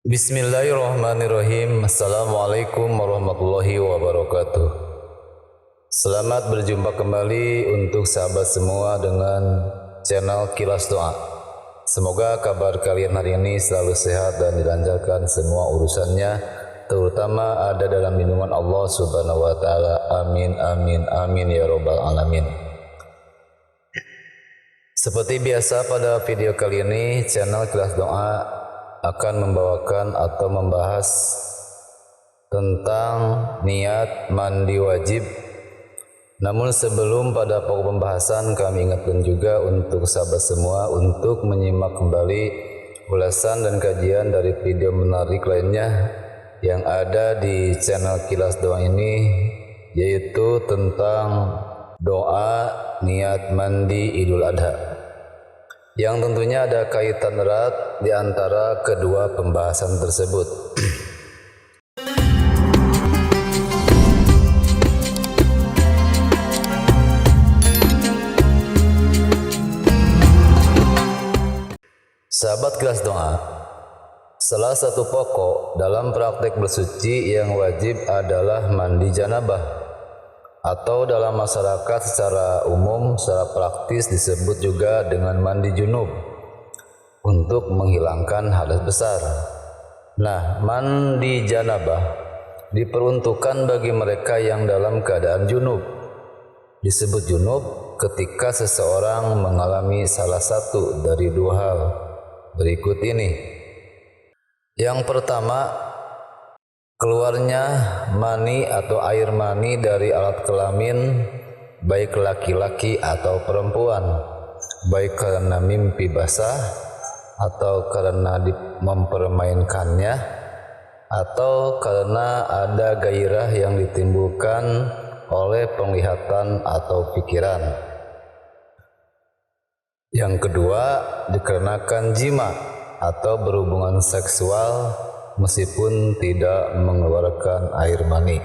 Bismillahirrahmanirrahim. Assalamualaikum warahmatullahi wabarakatuh. Selamat berjumpa kembali untuk sahabat semua dengan channel Kilas Doa. Semoga kabar kalian hari ini selalu sehat dan dilancarkan semua urusannya, terutama ada dalam lindungan Allah Subhanahu wa taala. Amin amin amin ya robbal alamin. Seperti biasa pada video kali ini channel Kilas Doa akan membawakan atau membahas tentang niat mandi wajib. Namun sebelum pada pokok pembahasan, kami ingatkan juga untuk sahabat semua untuk menyimak kembali ulasan dan kajian dari video menarik lainnya yang ada di channel Kilas Doa ini, yaitu tentang doa niat mandi Idul Adha, yang tentunya ada kaitan erat di antara kedua pembahasan tersebut. Sahabat Kilas Doa, salah satu pokok dalam praktek bersuci yang wajib adalah mandi janabah, atau dalam masyarakat secara umum secara praktis disebut juga dengan mandi junub, untuk menghilangkan hadas besar. Nah, mandi janabah diperuntukkan bagi mereka yang dalam keadaan junub. Disebut junub ketika seseorang mengalami salah satu dari dua hal berikut ini. Yang pertama, keluarnya mani atau air mani dari alat kelamin, baik laki-laki atau perempuan, baik karena mimpi basah atau karena mempermainkannya, atau karena ada gairah yang ditimbulkan oleh penglihatan atau pikiran. Yang kedua, dikarenakan jima atau berhubungan seksual meskipun tidak mengeluarkan air mani.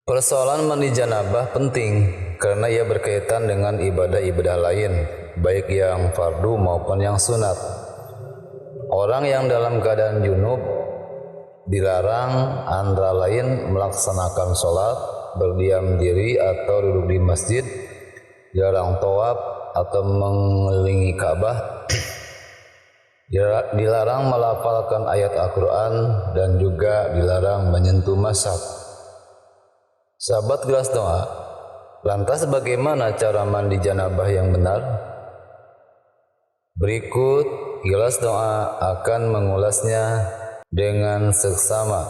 Persoalan mandi janabah penting karena ia berkaitan dengan ibadah-ibadah lain, baik yang fardu maupun yang sunat. Orang yang dalam keadaan junub dilarang antara lain melaksanakan sholat, berdiam diri atau duduk di masjid, dilarang tawaf atau mengelilingi Ka'bah, dilarang melafalkan ayat Al-Quran, dan juga dilarang menyentuh mashaf. Sahabat Kilas Doa, lantas bagaimana cara mandi janabah yang benar? Berikut Kilas Doa akan mengulasnya dengan seksama.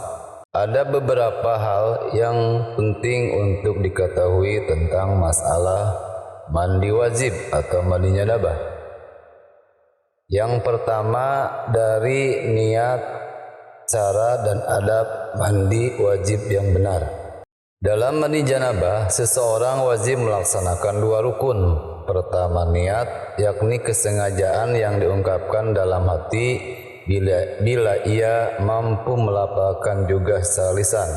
Ada beberapa hal yang penting untuk diketahui tentang masalah mandi wajib atau mandi janabah. Yang pertama, dari niat, cara dan adab mandi wajib yang benar. Dalam mandi janabah, seseorang wajib melaksanakan dua rukun. Pertama, niat, yakni kesengajaan yang diungkapkan dalam hati bila ia mampu melafalkan juga secara lisan.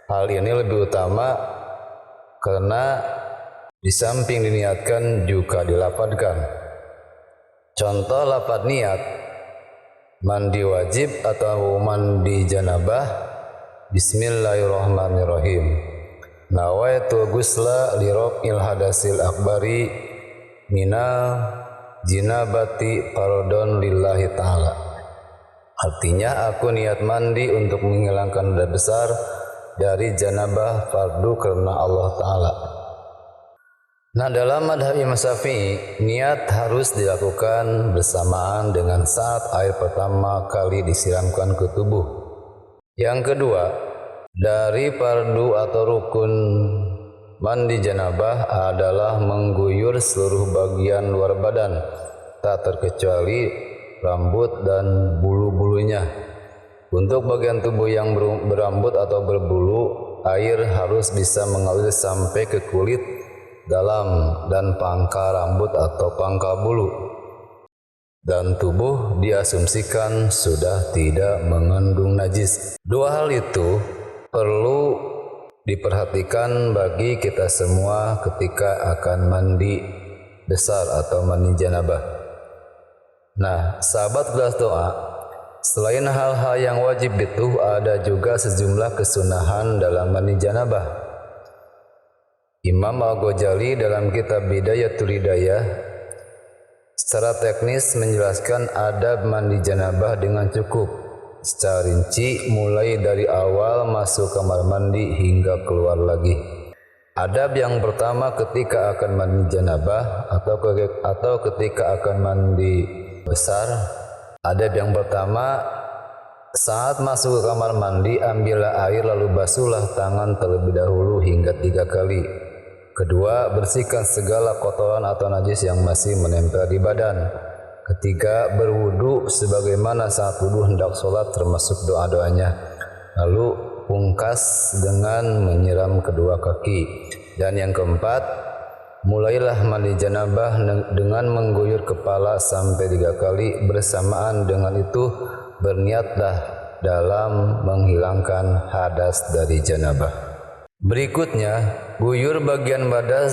Hal ini lebih utama karena di samping diniatkan juga dilafadzkan. Contoh lafaz niat mandi wajib atau mandi janabah: Bismillahirrahmanirrahim. Nawaitu ghusla li raf'il hadasil akbari minal jinabati fardhon lillahi ta'ala. Artinya, aku niat mandi untuk menghilangkan hadas besar dari janabah fardu karena Allah Ta'ala. Nah, dalam madhab Imam Syafi'i, niat harus dilakukan bersamaan dengan saat air pertama kali disiramkan ke tubuh. Yang kedua, dari fardu atau rukun mandi janabah adalah mengguyur seluruh bagian luar badan, tak terkecuali rambut dan bulu-bulunya. Untuk bagian tubuh yang berambut atau berbulu, air harus bisa mengalir sampai ke kulit dalam dan pangkal rambut atau pangkal bulu, dan tubuh diasumsikan sudah tidak mengandung najis. Dua hal itu perlu diperhatikan bagi kita semua ketika akan mandi besar atau mandi janabah. Nah, sahabat gelas doa, selain hal-hal yang wajib itu ada juga sejumlah kesunahan dalam mandi janabah. Imam Al-Ghazali dalam kitab Bidayatul Hidayah secara teknis menjelaskan adab mandi janabah dengan cukup secara rinci mulai dari awal masuk kamar mandi hingga keluar lagi. Adab yang pertama ketika akan mandi janabah atau ketika akan mandi besar. Adab yang pertama, saat masuk ke kamar mandi ambillah air lalu basuhlah tangan terlebih dahulu hingga 3 kali. Kedua, bersihkan segala kotoran atau najis yang masih menempel di badan. Ketiga, berwudu sebagaimana saat wudu hendak sholat termasuk doa-doanya. Lalu pungkas dengan menyiram kedua kaki. Dan yang keempat, mulailah mandi janabah dengan mengguyur kepala sampai 3 kali. Bersamaan dengan itu berniatlah dalam menghilangkan hadas dari janabah. Berikutnya, guyur bagian badan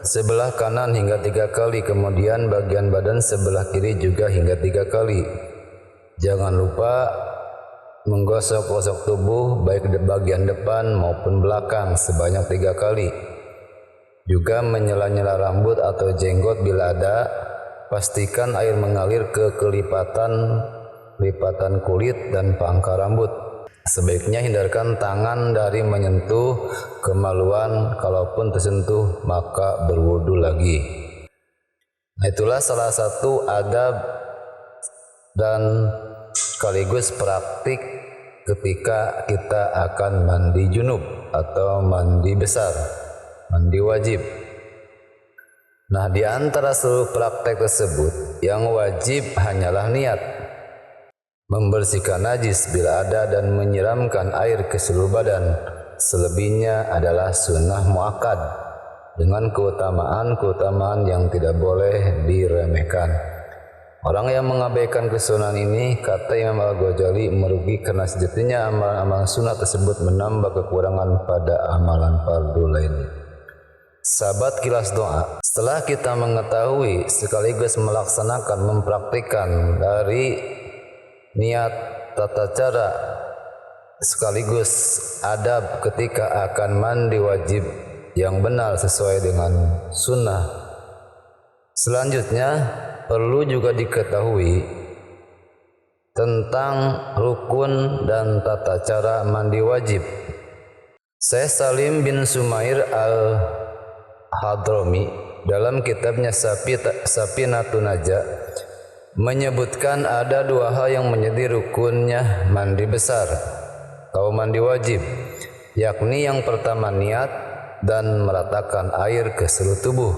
sebelah kanan hingga 3 kali, kemudian bagian badan sebelah kiri juga hingga 3 kali. Jangan lupa menggosok-gosok tubuh baik di bagian depan maupun belakang sebanyak 3 kali. Juga menyela-nyela rambut atau jenggot bila ada. Pastikan air mengalir ke lipatan kulit dan pangkal rambut. Sebaiknya hindarkan tangan dari menyentuh kemaluan, kalaupun tersentuh maka berwudu lagi. Nah, itulah salah satu adab dan sekaligus praktik ketika kita akan mandi junub atau mandi besar, mandi wajib. Nah, di antara seluruh praktek tersebut yang wajib hanyalah niat. Membersihkan najis bila ada dan menyiramkan air ke seluruh badan. Selebihnya adalah sunnah muakkad dengan keutamaan yang tidak boleh diremehkan. Orang yang mengabaikan kesunahan ini, kata Imam Al-Ghazali, merugi karena sejatinya amalan-amalan sunnah tersebut menambah kekurangan pada amalan fardu lainnya. Sahabat Kilas Doa, setelah kita mengetahui sekaligus melaksanakan, mempraktikkan dari niat, tata cara, sekaligus adab ketika akan mandi wajib yang benar sesuai dengan sunnah. Selanjutnya perlu juga diketahui tentang rukun dan tata cara mandi wajib. Syekh Salim bin Sumair Al-Hadrami dalam kitabnya Safinatun Najah menyebutkan ada 2 hal yang menjadi rukunnya mandi besar atau mandi wajib, yakni yang pertama niat dan meratakan air ke seluruh tubuh.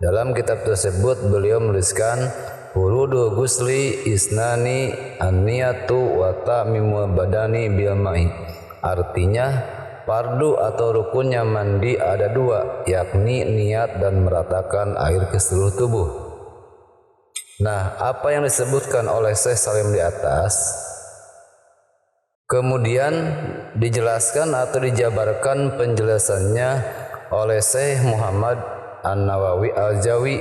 Dalam kitab tersebut beliau menuliskan furudu gusli isnani an-niyatu wa ta'mimul badani bil ma'i. Artinya fardu atau rukunnya mandi ada 2, yakni niat dan meratakan air ke seluruh tubuh. Nah, apa yang disebutkan oleh Syekh Salim di atas kemudian dijelaskan atau dijabarkan penjelasannya oleh Syekh Muhammad An-Nawawi Al-Jawi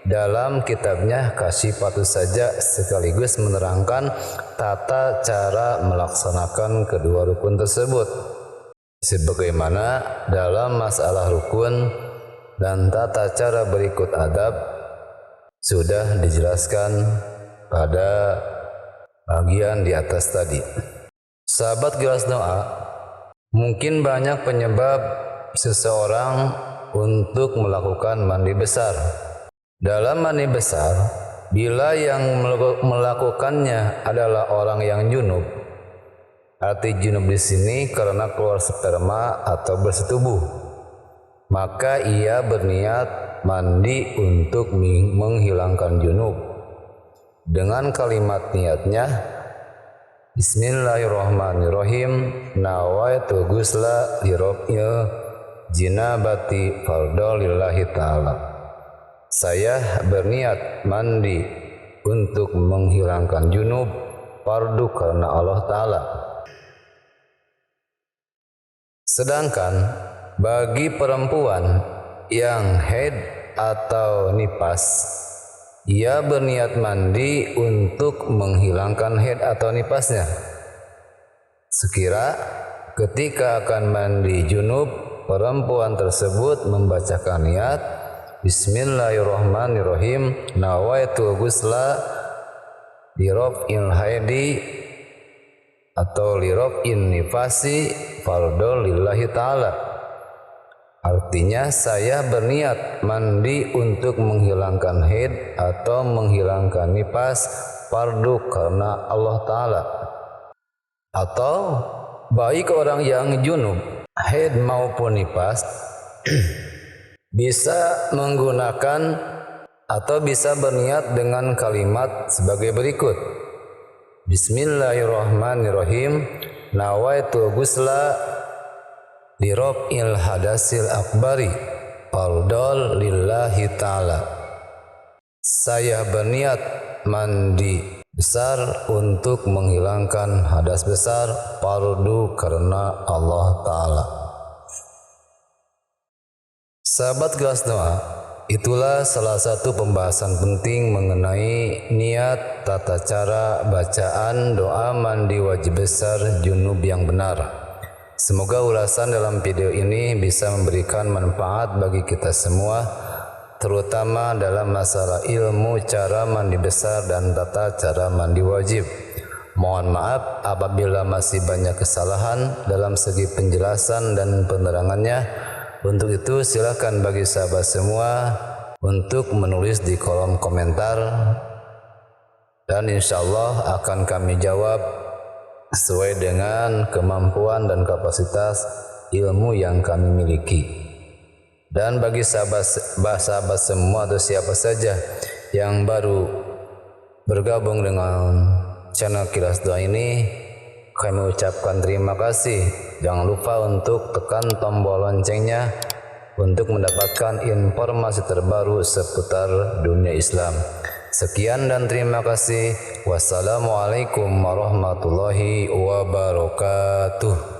dalam kitabnya Kasyifatus Saja, sekaligus menerangkan tata cara melaksanakan kedua rukun tersebut. Sebagaimana dalam masalah rukun dan tata cara berikut adab sudah dijelaskan pada bagian di atas tadi. Sahabat Kilas Doa, mungkin banyak penyebab seseorang untuk melakukan mandi besar. Dalam mandi besar, bila yang melakukannya adalah orang yang junub, arti junub di sini karena keluar sperma atau bersetubuh, maka ia berniat mandi untuk menghilangkan junub dengan kalimat niatnya Bismillahirrahmanirrahim, nawaitu ghusla liraf'il jinabati fardhu lillahi ta'ala. Saya berniat mandi untuk menghilangkan junub fardu karena Allah Ta'ala. Sedangkan bagi perempuan yang haid atau nifas, ia berniat mandi untuk menghilangkan haid atau nifasnya. Sekira ketika akan mandi junub, perempuan tersebut membacakan niat Bismillahirrahmanirrahim, nawaitu ghusla liraf'il haidi atau liraf'in nifasi fardhu lillahi ta'ala. Artinya saya berniat mandi untuk menghilangkan haid atau menghilangkan nifas fardu karena Allah Ta'ala. Atau baik orang yang junub, haid maupun nifas bisa menggunakan atau bisa berniat dengan kalimat sebagai berikut. Bismillahirrahmanirrahim, nawaitu ghusla liraf'il hadasil akbari fardhu lillahi ta'ala. Saya berniat mandi besar untuk menghilangkan hadas besar fardu karena Allah Ta'ala. Sahabat Kelas Doa, itulah salah satu pembahasan penting mengenai niat, tata cara bacaan doa mandi wajib besar junub yang benar. Semoga ulasan dalam video ini bisa memberikan manfaat bagi kita semua, terutama dalam masalah ilmu cara mandi besar dan tata cara mandi wajib. Mohon maaf apabila masih banyak kesalahan dalam segi penjelasan dan penerangannya. Untuk itu silakan bagi sahabat semua untuk menulis di kolom komentar, dan insya Allah akan kami jawab sesuai dengan kemampuan dan kapasitas ilmu yang kami miliki. Dan bagi sahabat semua atau siapa saja yang baru bergabung dengan channel Kilas Doa ini, kami ucapkan terima kasih. Jangan lupa untuk tekan tombol loncengnya untuk mendapatkan informasi terbaru seputar dunia Islam. Sekian dan terima kasih. Wassalamualaikum warahmatullahi wabarakatuh.